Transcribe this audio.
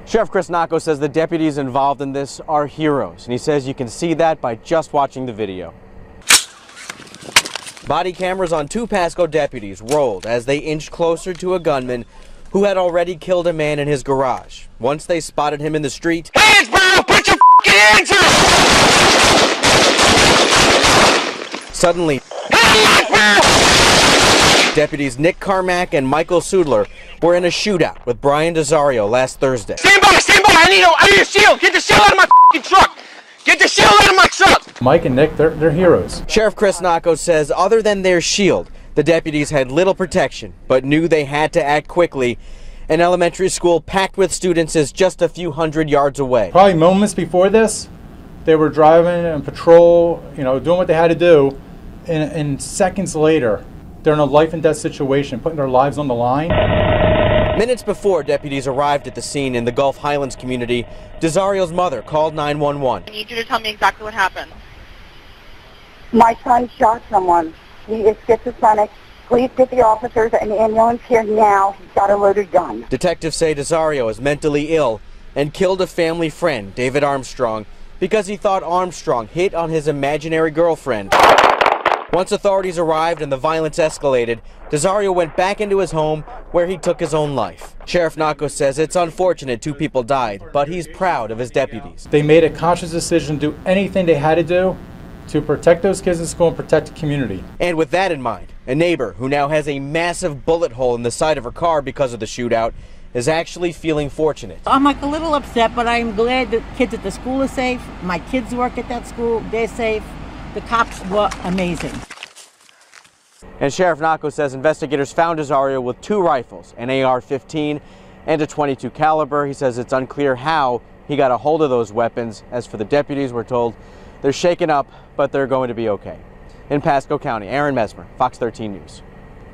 Sheriff Chris Nacco says the deputies involved in this are heroes, and he says you can see that by just watching the video. Body cameras on 2 Pasco deputies rolled as they inched closer to a gunman who had already killed a man in his garage. Once they spotted him in the street, "Hands, bro! Put your hands up!" Suddenly, deputies Nick Carmack and Michael Sudler were in a shootout with Brian Desario last Thursday. Stand by! I need a shield! Get the shield out of my truck! Get the shield out of my truck! Mike and Nick, they're heroes. Sheriff Chris Nacco says other than their shield, the deputies had little protection, but knew they had to act quickly. An elementary school packed with students is just a few hundred yards away. Probably moments before this, they were driving and patrol, doing what they had to do, and seconds later, they're in a life and death situation, putting their lives on the line. Minutes before deputies arrived at the scene in the Gulf Highlands community, Desario's mother called 911. I need you to tell me exactly what happened. My son shot someone. He is schizophrenic. Please get the officers and the ambulance here now. He's got a loaded gun. Detectives say Desario is mentally ill and killed a family friend, David Armstrong, because he thought Armstrong hit on his imaginary girlfriend. Once authorities arrived and the violence escalated, Desario went back into his home where he took his own life. Sheriff Nacco says it's unfortunate 2 people died, but he's proud of his deputies. They made a conscious decision to do anything they had to do to protect those kids in school and protect the community. And with that in mind, a neighbor who now has a massive bullet hole in the side of her car because of the shootout is actually feeling fortunate. I'm a little upset, but I'm glad the kids at the school are safe. My kids work at that school, they're safe. The cops were amazing. And Sheriff Nacco says investigators found Desario with 2 rifles, an AR-15 and a .22 caliber. He says it's unclear how he got a hold of those weapons. As for the deputies, we're told they're shaken up, but they're going to be okay. In Pasco County, Aaron Mesmer, Fox 13 News.